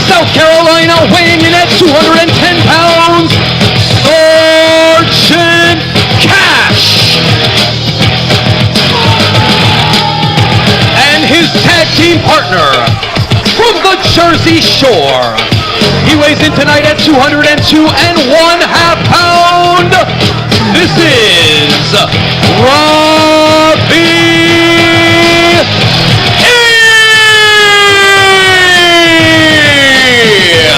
South Carolina, weighing in at 210 pounds, Sergeant Cash. And his tag team partner from the Jersey Shore. He weighs in tonight at 202 1/2 pounds. This is Robbie.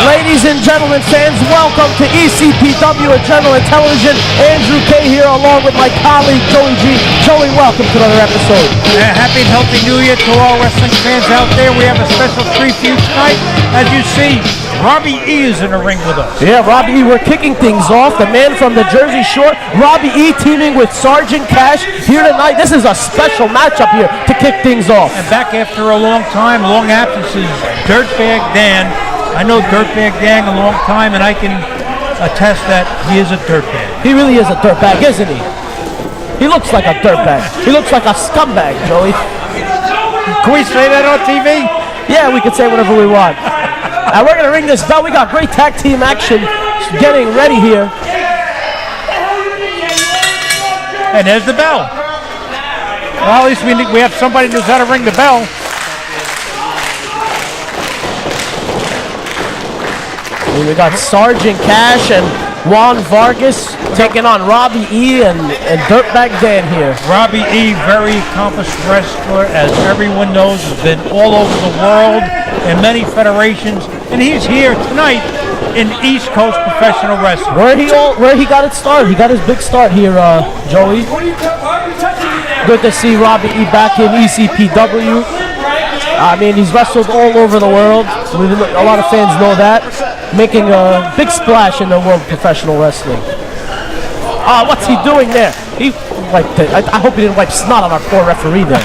Ladies and gentlemen, fans, welcome to ECPW Adrenaline Television. Andrew K. here along with my colleague Joey G. Joey, welcome to another episode. Happy and healthy New Year to all wrestling fans out there. We have a special treat for you tonight. As you see, Robbie E. is in the ring with us. Yeah, Robbie E. We're kicking things off. The man from the Jersey Shore, Robbie E. teaming with Sergeant Cash here tonight. This is a special matchup here to kick things off. And back after a long time, long absences, Dirtbag Dan. I know Dirtbag Dan a long time, and I can attest that he is a dirtbag. He really is a dirtbag, isn't he? He looks like a dirtbag. He looks like a scumbag, Joey. Can we say that on TV? Yeah, we can say whatever we want. And we're going to ring this bell. We got great tag team action getting ready here. And there's the bell. Well, at least we have somebody who knows how to ring the bell. We got Sergeant Cash and Juan Vargas taking on Robbie E. and Dirtbag Dan here. Robbie E., very accomplished wrestler, as everyone knows, has been all over the world in many federations, and he's here tonight in East Coast professional wrestling. Where he got it started. He got his big start here, Joey. Good to see Robbie E. back in ECPW. I mean, he's wrestled all over the world. A lot of fans know that. Making a big splash in the world of professional wrestling. What's he doing there? He wiped it. I hope he didn't wipe snot on our poor referee there.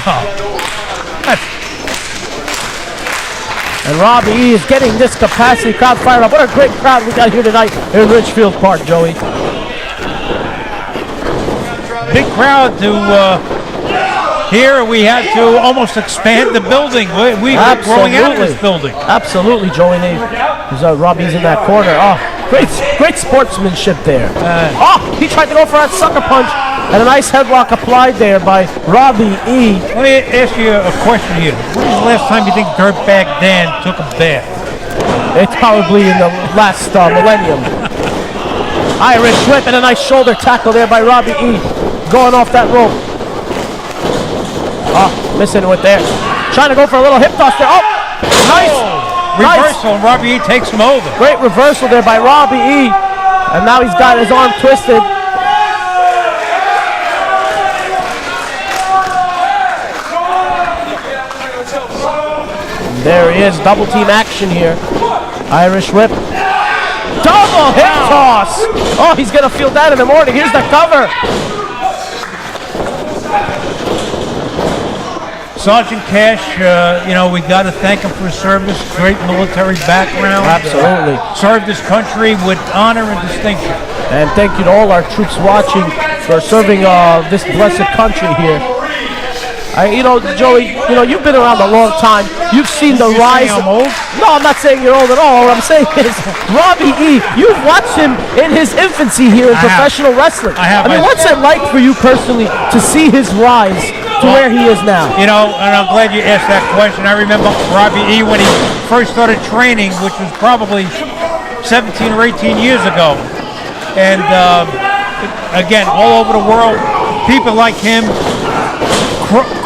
And Robbie E. is getting this capacity crowd fired up. What a great crowd we got here tonight in Richfield Park, Joey. Big crowd to here. We had to almost expand the building. We were growing out of this building. Absolutely, Joey. Robbie's in that corner. Oh, great sportsmanship there. He tried to go for that sucker punch, and a nice headlock applied there by Robbie E. Let me ask you a question here. When was the last time you think Dirtbag Dan took a bath? It's probably in the last millennium. Irish whip and a nice shoulder tackle there by Robbie E. Going off that rope. Missing it there. Trying to go for a little hip toss there. Nice. Reversal, and Robbie E. takes him over. Great reversal there by Robbie E. And now he's got his arm twisted. And there he is, double team action here. Irish whip. Double hip toss. Oh, he's going to feel that in the morning. Here's the cover. Sergeant Cash, we got to thank him for his service. Great military background. Absolutely. Served his country with honor and distinction. And thank you to all our troops watching for serving this blessed country here. Joey, you've been around a long time. You've seen the rise. I'm old? No, I'm not saying you're old at all. What I'm saying is, Robbie E., you've watched him in his infancy here in professional wrestling. I have. I mean, what's it like for you personally to see his rise to where he is now? And I'm glad you asked that question. I remember Robbie E. when he first started training, which was probably 17 or 18 years ago. And again, all over the world, people like him.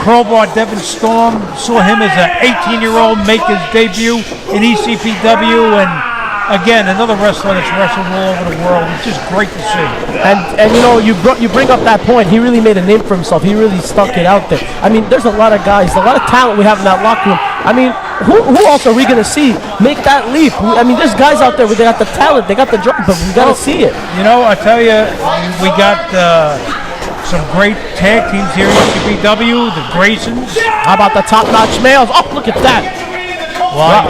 Crowbar Devin Storm saw him as an 18-year-old make his debut in ECPW, and again, another wrestler that's wrestled all over the world. It's just great to see. And you bring up that point. He really made a name for himself. He really stuck it out there. I mean, there's a lot of guys, a lot of talent we have in that locker room. I mean, who else are we going to see make that leap? I mean, there's guys out there where they got the talent, they got the drive, but we got to see it. I tell you, we got some great tag teams here in ECPW, the Graysons. How about the top-notch males? Oh, look at that. Wow.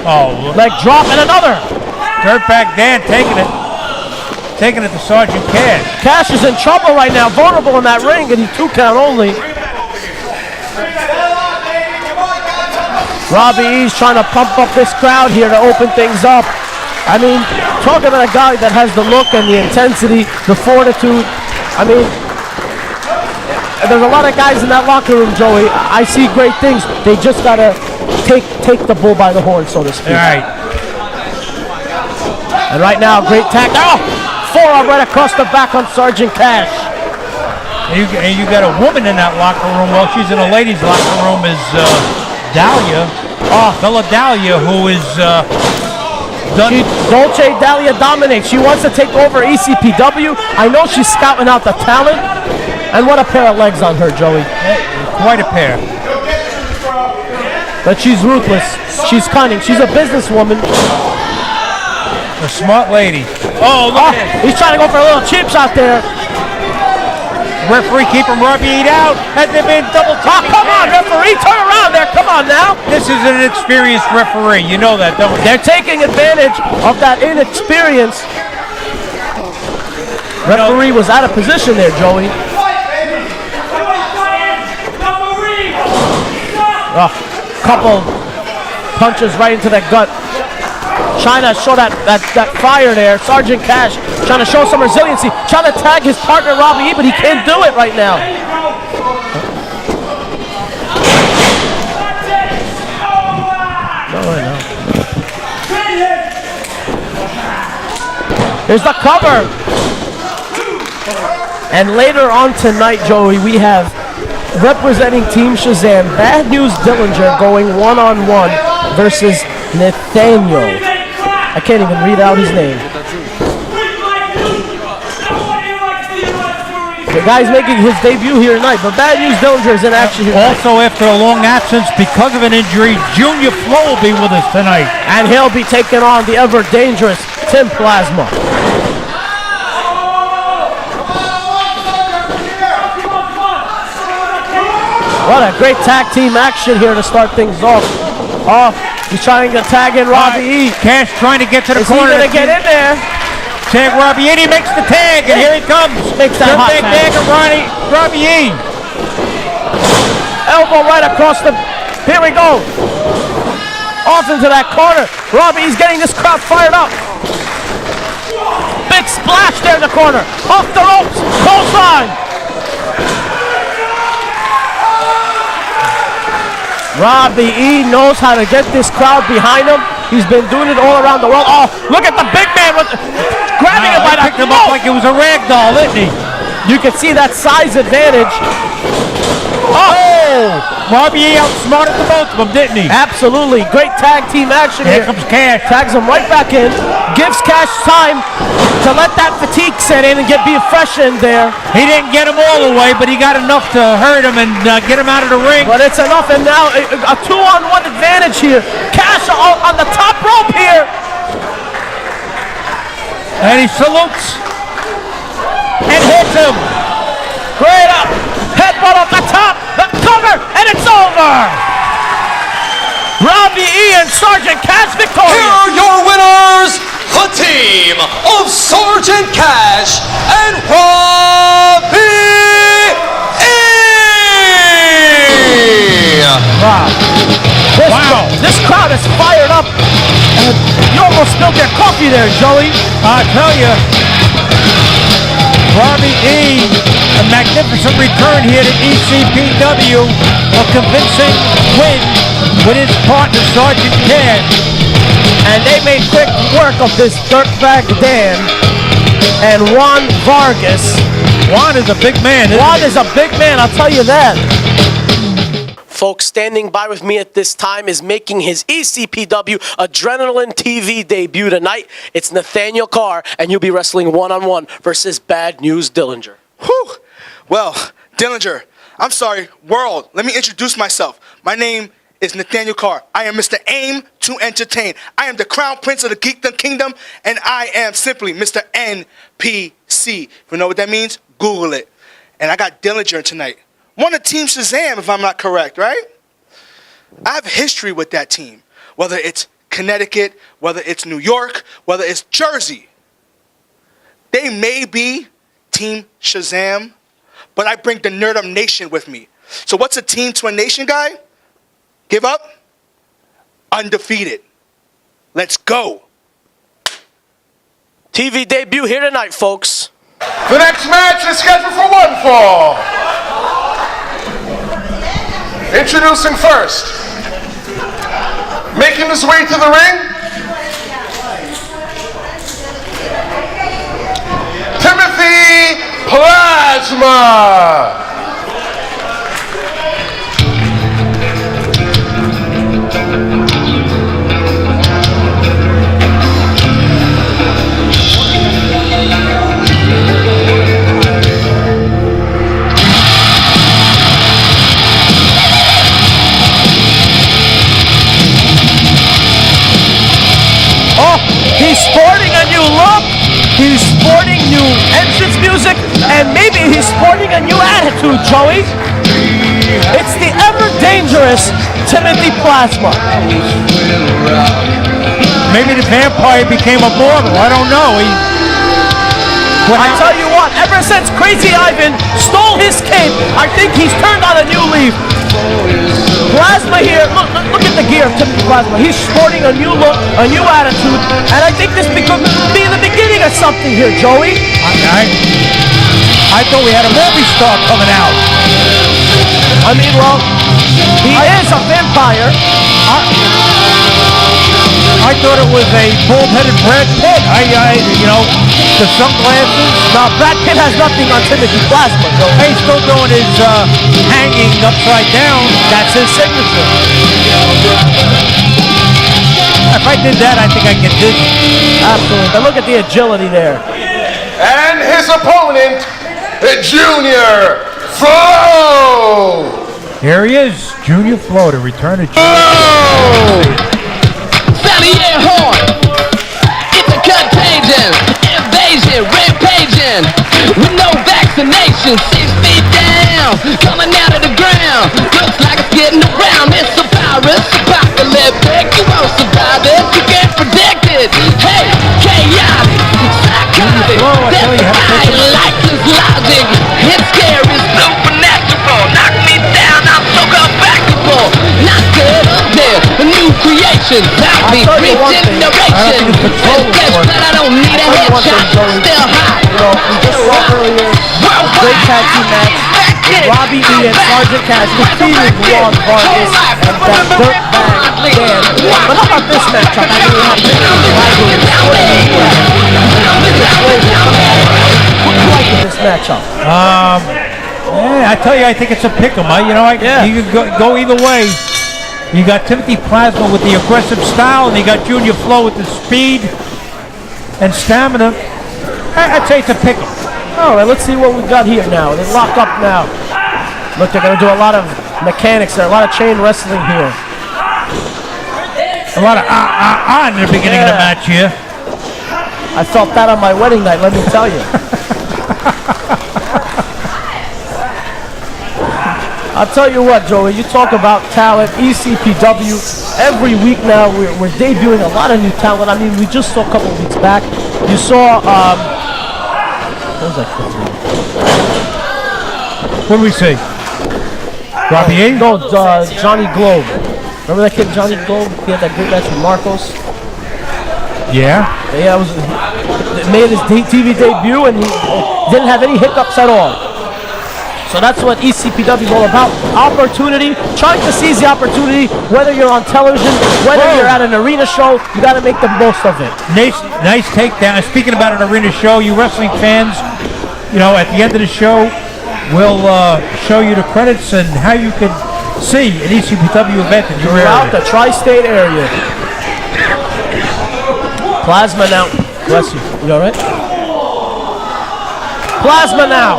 Oh, leg drop and another. Dirtbag Dan taking it to Sergeant Cash. Cash is in trouble right now, vulnerable in that ring, and he 2 count only. Robbie E's trying to pump up this crowd here to open things up. I mean, talking about a guy that has the look and the intensity, the fortitude. I mean, there's a lot of guys in that locker room, Joey. I see great things. They just gotta take the bull by the horn, so to speak. All right. And right now, great tag. Oh, forearm right across the back on Sergeant Cash. And you got a woman in that locker room. Well, she's in a ladies' locker room. Is Dahlia? Oh, Bella Dahlia, who is Dolce Dahlia dominates. She wants to take over ECPW. I know she's scouting out the talent. And what a pair of legs on her, Joey. Quite a pair. But she's ruthless. She's cunning. She's a businesswoman. A smart lady. Oh, look at he's trying to go for a little chip shot there. Referee keeping Robbie out. Has there been double tap? Come on, referee. Turn around there. Come on now. This is an experienced referee. You know that, don't you? They're taking advantage of that inexperience. Referee was out of position there, Joey. Couple punches right into the gut. Trying to show that fire there. Sergeant Cash trying to show some resiliency. Trying to tag his partner Robbie E, but he can't do it right now. Here's the cover. And later on tonight, Joey, we have representing Team Shazam, Bad News Dillinger going one-on-one versus Nathaniel. I can't even read out his name. The guy's making his debut here tonight, but Bad News Dillinger is in action here. Also, after a long absence because of an injury, Junior Flo will be with us tonight. And he'll be taking on the ever-dangerous Tim Plazma. What a great tag team action here to start things off. Oh, he's trying to tag in Robbie E. Cash trying to get to the corner. He's going to get in there. Tag Robbie E. He makes the tag, and here he comes. Makes that hot tag of Robbie E. Elbow right across the... Here we go. Off into that corner. Robbie E's getting this crowd fired up. Big splash there in the corner. Off the ropes. Clothesline. Robbie E knows how to get this crowd behind him. He's been doing it all around the world. Oh, look at the big man grabbing it by the picked him up like it was a rag doll, didn't he? You can see that size advantage. Oh! Robbie E outsmarted the both of them, didn't he? Absolutely. Great tag team action here. Here comes Cash. Tags him right back in. Gives Cash time to let that fatigue set in and be fresh in there. He didn't get him all the way, but he got enough to hurt him and get him out of the ring. But it's enough, and now a 2-on-1 advantage here. Cash on the top rope here. And he salutes and hits him. Great up. Headbutt off the top. The cover, and it's over. Robbie E and Sergeant Cash victorious. Here are your winners, the team of Sergeant Cash and Robbie E. Wow. This crowd is fired up. And you almost spilled your coffee there, Joey. I tell you, Robbie E, a magnificent return here to ECPW, a convincing win with his partner Sergeant Cash. And they made quick work of this Dirtbag Dan and Juan Vargas. Juan is a big man, Juan is a big man, I'll tell you that. Folks, standing by with me at this time is making his ECPW Adrenaline TV debut tonight. It's Nathaniel Carr, and you'll be wrestling one-on-one versus Bad News Dillinger. Whew. Well, Dillinger, I'm sorry, world, let me introduce myself. My name is Nathaniel Carr. I am Mr. Aim to Entertain. I am the Crown Prince of the Geekdom Kingdom, and I am simply Mr. NPC. If you know what that means, Google it. and I got Dillinger tonight. One of Team Shazam, if I'm not correct, right? I have history with that team, whether it's Connecticut, whether it's New York, whether it's Jersey. They may be Team Shazam, but I bring the Nerd Up Nation with me. So what's a team to a nation, guy? Give up? Undefeated. Let's go. TV debut here tonight, folks. The next match is scheduled for one fall. Introducing first, making his way to the ring, Plazma! Oh, he's sporting a new look. He's sporting new entrance music, and maybe he's sporting a new attitude, Joey. It's the ever-dangerous Timothy Plazma. Maybe the vampire became immortal. I don't know. I tell you what, ever since Crazy Ivan stole his cape, I think he's turned on a new leaf. Plazma here, look at the gear of Timothy Plazma. He's sporting a new look, a new attitude, and I think this could be the beginning of something here, Joey. I thought we had a movie star coming out. I mean, well, he is a vampire. I thought it was a bald-headed Brad Pitt. You know, the sunglasses. Now, Brad Pitt has nothing on Timothy Plazma, though. He's still doing his hanging upside down. That's his signature. If I did that, I think I'd get dizzy. Absolutely. But look at the agility there. And his opponent, Junior Flow! Here he is, Junior Flow, to return to Horn. It's a contagion, invasion, rampaging, with no vaccination. 6 feet down, coming out of the ground. Looks like it's getting around. It's a virus, apocalyptic. You won't survive this, you can't predict it. Hey, chaotic, psychotic, defying lifeless logic. It's scary, supernatural. Knock me down, I'll soak up basketball. Not good, there, a new creation. Zombie, regeneration. But I don't need a headshot. Still hot. You know, we just saw earlier, great tag team match. Robbie E and Sergeant Cash defeated Juan, Vargas, and that Dirtbag band. But how about this matchup? I mean, we have What do you like in this matchup? Yeah, I tell you, I think it's a pick 'em. You could go either way. You got Timothy Plazma with the aggressive style, and you got Junior Flow with the speed and stamina. I'd say it's a pick 'em. All right, let's see what we've got here now. They're locked up now. Look, they're going to do a lot of mechanics there, a lot of chain wrestling here. A lot of in the beginning of the match here. I felt that on my wedding night, let me tell you. I'll tell you what, Joey, you talk about talent, ECPW. Every week now, we're debuting a lot of new talent. I mean, we just saw a couple weeks back. You saw, what was that? What do we see? Robbie E? No, Johnny Globe. Remember that kid, Johnny Globe? He had that great match with Marcos. Yeah. Yeah, it made his TV debut, and he didn't have any hiccups at all. So that's what ECPW is all about. Opportunity, trying to seize the opportunity, whether you're on television, whether you're at an arena show, you got to make the most of it. Nice takedown. Speaking about an arena show, you wrestling fans, you know, at the end of the show, we'll show you the credits and how you can see an ECPW event in your area. Throughout the tri-state area. Plazma now. Bless you. You all right? Plazma now.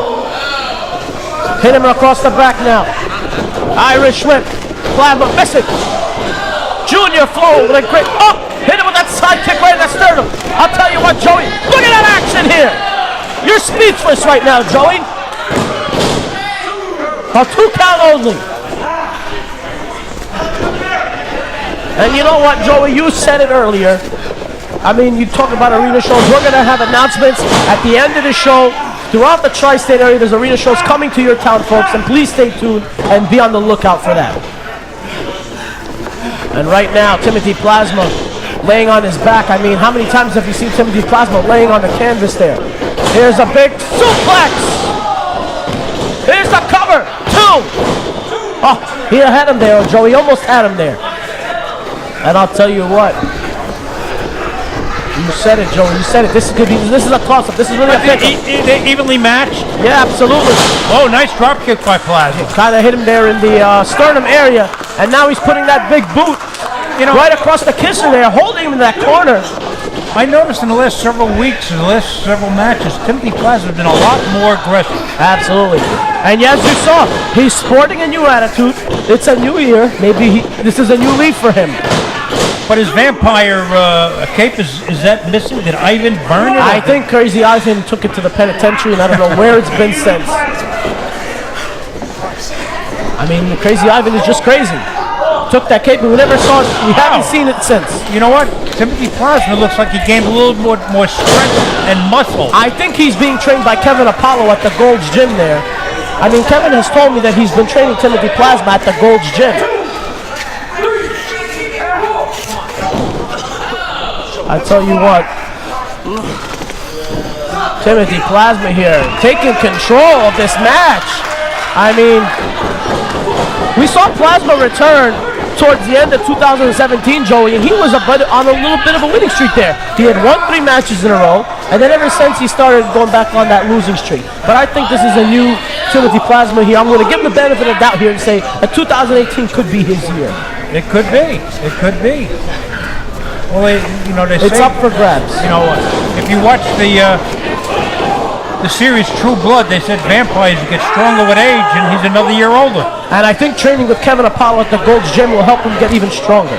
Hit him across the back now. Irish whip. Plazma, miss it. Junior Flow with a great, hit him with that side kick right in the sternum. I'll tell you what, Joey, look at that action here. You're speechless right now, Joey. A 2 count only. And you know what, Joey? You said it earlier. I mean, you talk about arena shows. We're going to have announcements at the end of the show. Throughout the tri-state area, there's arena shows coming to your town, folks. And please stay tuned and be on the lookout for that. And right now, Timothy Plazma laying on his back. I mean, how many times have you seen Timothy Plazma laying on the canvas there? Here's a big suplex. Here's the cover. 2. Oh, he had him there, Joey. He almost had him there. And I'll tell you what. You said it, Joey. You said it. This is a toss-up. This is really a pick-up. They evenly matched? Yeah, absolutely. Oh, nice drop kick by Plazma. Kind of hit him there in the sternum area, and now he's putting that big boot, right across the kisser there, holding him in that corner. I noticed in the last several weeks, in the last several matches, Timothy Plazma has been a lot more aggressive. Absolutely. And as you saw, he's sporting a new attitude. It's a new year. Maybe this is a new leaf for him. But his vampire cape, is that missing? Did Ivan burn it? I think Crazy Ivan took it to the penitentiary, and I don't know where it's been since. I mean, Crazy Ivan is just crazy. Took that cape, and we never saw it. We haven't seen it since. You know what? Timothy Plazma looks like he gained a little more strength and muscle. I think he's being trained by Kevin Apollo at the Gold's Gym there. I mean, Kevin has told me that he's been training Timothy Plazma at the Gold's Gym. I tell you what, Timothy Plazma here taking control of this match. I mean, we saw Plazma return towards the end of 2017, Joey, and he was on a little bit of a winning streak there. He had won 3 matches in a row, and then ever since he started going back on that losing streak. But I think this is a new Timothy Plazma here. I'm going to give him the benefit of the doubt here and say that 2018 could be his year. It could be. It could be. Well, they it's say, up for grabs. You know, if you watch the series True Blood, they said vampires get stronger with age, and he's another year older. And I think training with Kevin Apollo at the Gold's Gym will help him get even stronger.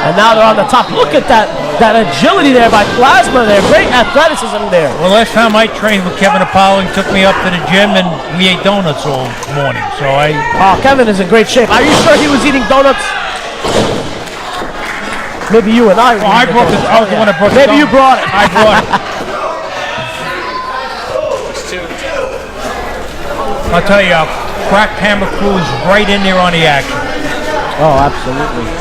And now they're on the top. Look at that agility there by Plazma there. Great athleticism there. Well, last time I trained with Kevin Apollo, he took me up to the gym, and we ate donuts all morning. So Kevin is in great shape. Are you sure he was eating donuts? Maybe you and I. Well, I brought the. I was the one that brought the. Maybe you brought it. I brought it. I'll tell you, Cracked Hammer Crew is right in there on the action. Oh, absolutely.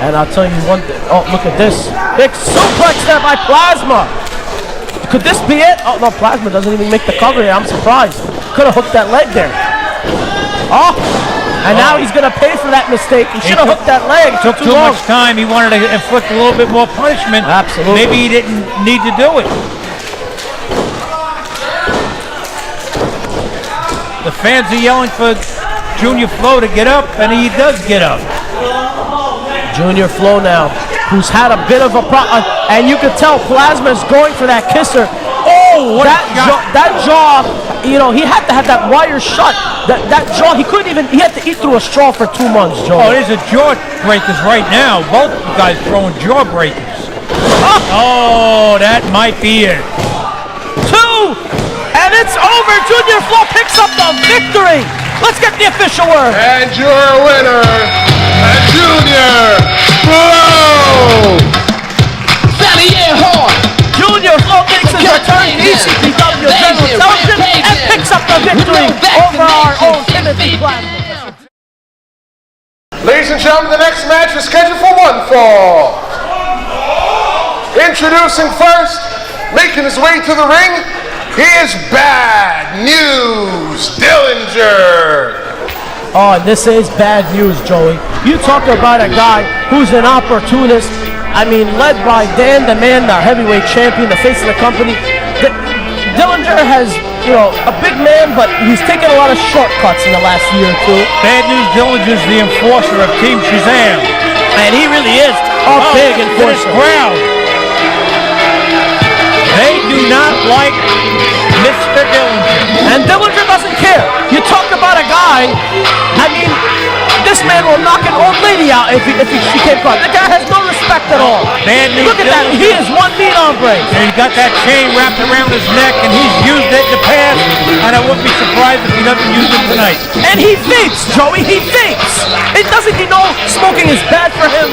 And I'll tell you one thing. Oh, look at this. Big suplex there by Plazma. Could this be it? Oh, no, Plazma doesn't even make the cover here. I'm surprised. Could have hooked that leg there. Oh, and now he's going to pay for that mistake. He should have hooked that leg. It took too much time. He wanted to inflict a little bit more punishment. Absolutely. Maybe he didn't need to do it. The fans are yelling for Junior Flo to get up, and he does get up. Junior Flo now, who's had a bit of a problem, and you could tell Plazma's going for that kisser. Oh, that jaw, he had to have that wire shut. That jaw, he had to eat through a straw for 2 months, Joe. Oh, there's a jaw breakers right now. Both guys throwing jaw breakers. Oh, that might be it. 2, and it's over. Junior Flo picks up the victory. Let's get the official word. And your winner, Junior Flo. Junior Flo makes his return to ECPW General Intelligence and picks up the victory over our own Timothy Plazma. Ladies and gentlemen, the next match is scheduled for 1 fall. Introducing first, making his way to the ring, he is Bad News Dillinger. Oh, and this is bad news, Joey. You talk about a guy who's an opportunist. I mean, led by Dan the Man, our heavyweight champion, the face of the company. Dillinger has, a big man, but he's taken a lot of shortcuts in the last year or 2. Bad News Dillinger is the enforcer of Team Shazam. And he really is a big enforcer. Crowd. They do not like Mr. Dillinger. And Dillinger doesn't care. You talk about a guy, I mean, this man will knock an old lady out if she came across. The guy has no respect at all. Look at that. He is one mean hombre. And he's got that chain wrapped around his neck, and he's used it in the and I wouldn't be surprised if he doesn't use it tonight. And he vapes, Joey. He vapes. It doesn't he know smoking is bad for him?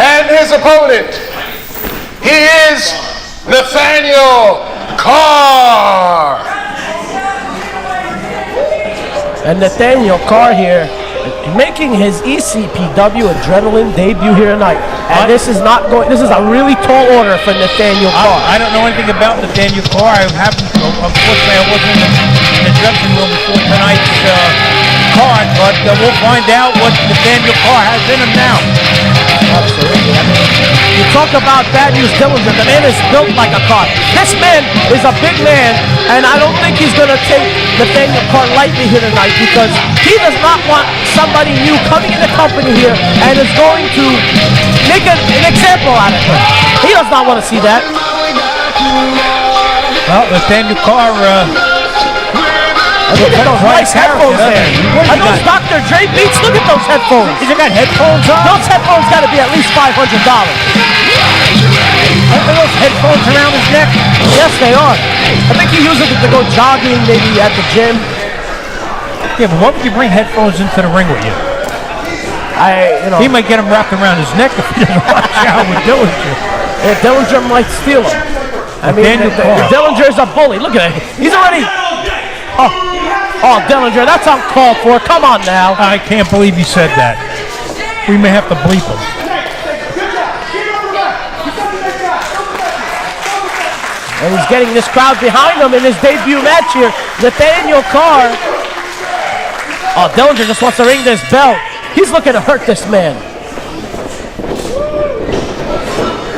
And his opponent, he is Nathaniel Carr. And Nathaniel Carr here, making his ECPW Adrenaline debut here tonight. And this is a really tall order for Nathaniel Carr. I don't know anything about Nathaniel Carr. Unfortunately, I wasn't in the dressing room before tonight's card, but we'll find out what Nathaniel Carr has in him now. Absolutely. I mean, you talk about bad news Dillinger. The man is built like a car. This man is a big man, and I don't think he's going to take Nathaniel Carr lightly here tonight because he does not want somebody new coming in the company here and is going to make an example out of him. He does not want to see that. Well, Nathaniel Carr, look at those nice headphones there. Are those Dr. Dre beats? Look at those headphones. He's got headphones on? Those headphones got to be at least $500. Are those headphones around his neck? Yes, they are. I think he uses it to go jogging, maybe at the gym. Yeah, but why would you bring headphones into the ring with you? He might get them wrapped around his neck if he doesn't watch out with Dillinger. Yeah, Dillinger might steal them. I mean, Dillinger is a bully. Look at it. He's already... Oh, Dillinger, that's uncalled for. Come on now. I can't believe you said that. We may have to bleep him. And he's getting this crowd behind him in his debut match here. Nathaniel Carr. Oh, Dillinger just wants to ring this bell. He's looking to hurt this man.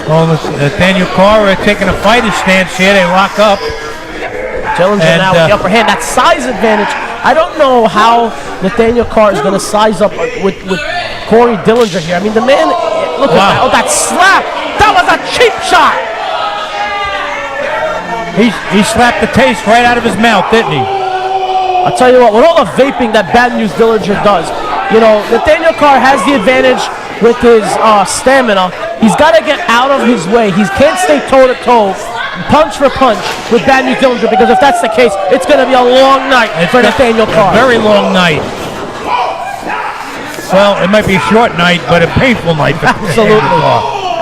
Oh, Nathaniel Carr taking a fighter's stance here. They lock up. Dillinger now with the upper hand. That size advantage. I don't know how Nathaniel Carr is going to size up with Corey Dillinger here. I mean, the man, look at that. Oh, that slap. That was a cheap shot. He slapped the taste right out of his mouth, didn't he? I'll tell you what, with all the vaping that Bad News Dillinger does, you know, Nathaniel Carr has the advantage with his stamina. He's got to get out of his way. He can't stay toe-to-toe, punch for punch with Bad News Dillinger, because if that's the case, it's going to be a long night for Nathaniel Carr. A very long night. Well, it might be a short night, but a painful night. Absolutely.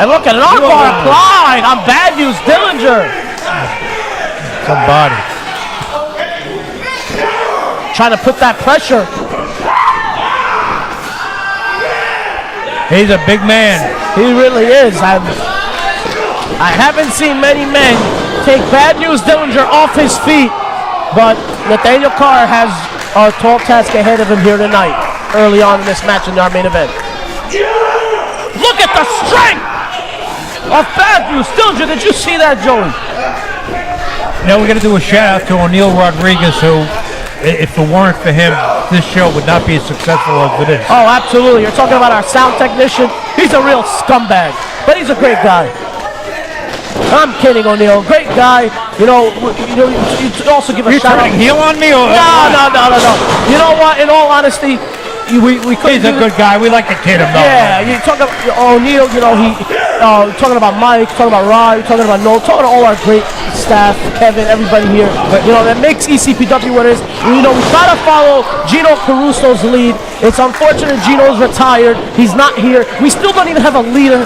And look at an armbar applied on Bad News Dillinger. Somebody. Trying to put that pressure. He's a big man. He really is. I haven't seen many men take Bad News Dillinger off his feet, but Nathaniel Carr has a tall task ahead of him here tonight, early on in this match in our main event. Look at the strength of Bad News Dillinger. Did you see that, Joey? Now we're going to do a shout out to O'Neal Rodriguez, who, if it weren't for him, this show would not be as successful as it is. Oh, absolutely. You're talking about our sound technician. He's a real scumbag, but he's a great guy. I'm kidding, O'Neal. Great guy. You also give a shout out. You're turning heel on me? Or No. You know what? In all honesty, we couldn't. He's a good guy. We like to kid him, though. Yeah, you talk about O'Neal. You know, he talking about Mike, talking about Robbie, talking about Noel, talking to all our great staff, Kevin, everybody here. But you know that makes ECPW what it is. You know, we try to follow Gino Caruso's lead. It's unfortunate Gino's retired. He's not here. We still don't even have a leader.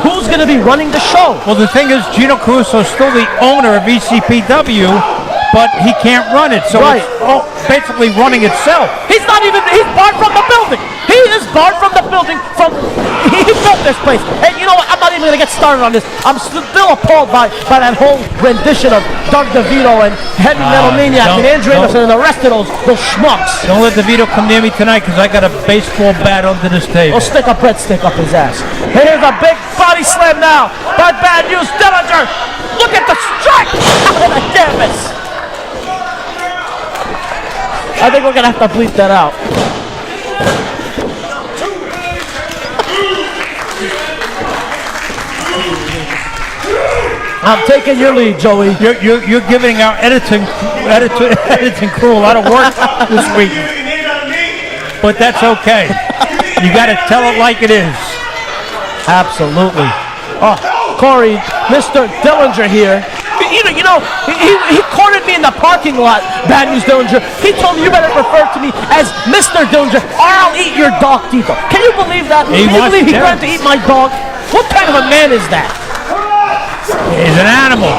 Who's going to be running the show? Well, the thing is, Gino Caruso is still the owner of ECPW, but he can't run it. So it's basically running itself. He's barred from the building. He is barred from the building. He built this place. And you know what? I'm not even going to get started on this. I'm still appalled by that whole rendition of Doug DeVito and Heavy Metal Maniac and Andrew Anderson and the rest of those schmucks. Don't let DeVito come near me tonight, because I got a baseball bat under this table. He'll stick a breadstick up his ass. Here's a big body slam now by Bad News Dillinger. Look at the strike out of the canvas. I think we're going to have to bleep that out. I'm taking your lead, Joey. You're giving our editing crew a lot of work this week, but that's okay. You got to tell it like it is. Absolutely. Oh, Corey Mr. Dillinger here. He cornered me in the parking lot, Bad News Dillinger. He told me you better refer to me as Mr. Dillinger or I'll eat your dog, Tito. Can you believe that? Can you believe he threatened to eat my dog? What kind of a man is that? He's an animal.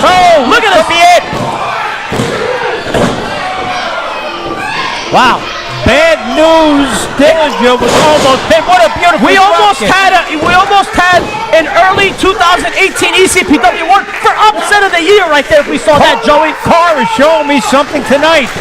Oh, look at this. Wow. Bad News Dillinger was almost pinned. What a beautiful We almost had an early 2018 ECPW award for upset of the year right there if we saw that, Joey. Carr is showing me something tonight.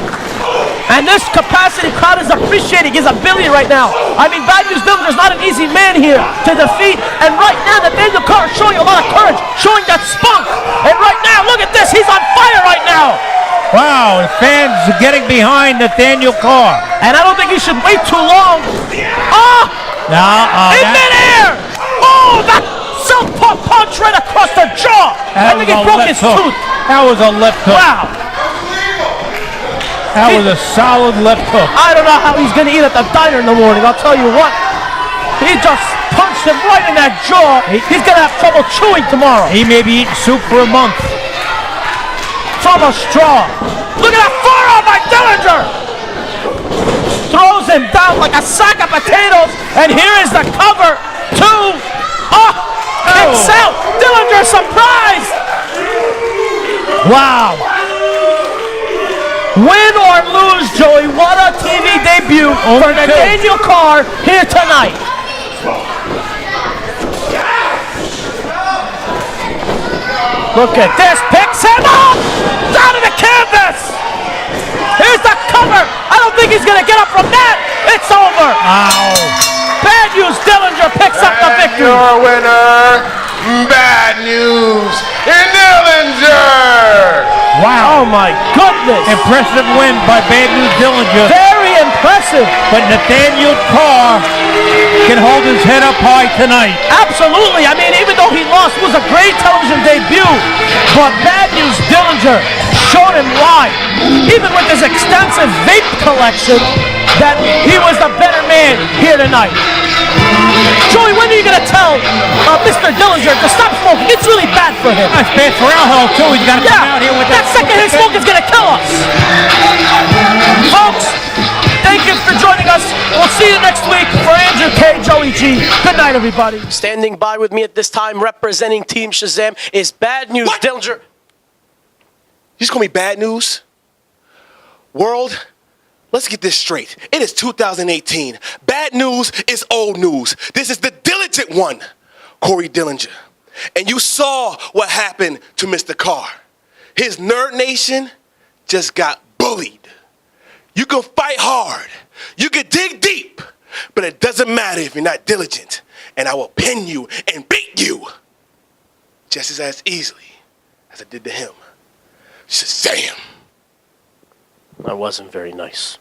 And this capacity crowd is appreciating his ability right now. I mean, Bad News Dillinger's not an easy man here to defeat. And right now, Nathaniel Carr is showing a lot of courage, showing that spunk. And right now, look at this. He's on fire right now. Wow, the fans are getting behind Nathaniel Carr. And I don't think he should wait too long. Oh! In midair! Oh, that southpaw punch right across the jaw. I think he broke his tooth. That was a left hook. Wow. That was a solid left hook. I don't know how he's going to eat at the diner in the morning. I'll tell you what. He just punched him right in that jaw. He's going to have trouble chewing tomorrow. He may be eating soup for a month. From a straw. Look at that forearm by Dillinger. Throws him down like a sack of potatoes. And here is the cover. Kicks out. Dillinger surprised. Wow. Win or lose, Joey, what a TV debut for Nathaniel Carr here tonight. Look at this, picks him up, down to the canvas. Here's the cover. I don't think he's gonna get up from that. It's over. Ow. Bad News Dillinger picks up the victory. Your winner, Bad News Dillinger. Wow. Oh my goodness. Impressive win by Bad News Dillinger. Very impressive. But Nathaniel Carr can hold his head up high tonight. Absolutely. I mean, even though he lost, it was a great television debut. But Bad News Dillinger showed him why, even with his extensive vape collection, that he was the better man here tonight. Joey, when are you going to tell Mr. Dillinger to stop smoking? It's really bad for him. That's bad for our health, too. He's got to come out here with that secondhand smoke is going to kill us. Folks, thank you for joining us. We'll see you next week. For Andrew K, Joey G, good night, everybody. Standing by with me at this time, representing Team Shazam, is Bad News Dillinger. He's going to be Bad News? World, let's get this straight. It is 2018. Bad news is old news. This is the diligent one, Corey Dillinger. And you saw what happened to Mr. Carr. His Nerd Nation just got bullied. You can fight hard. You can dig deep. But it doesn't matter if you're not diligent. And I will pin you and beat you just as easily as I did to him. Shazam! That wasn't very nice.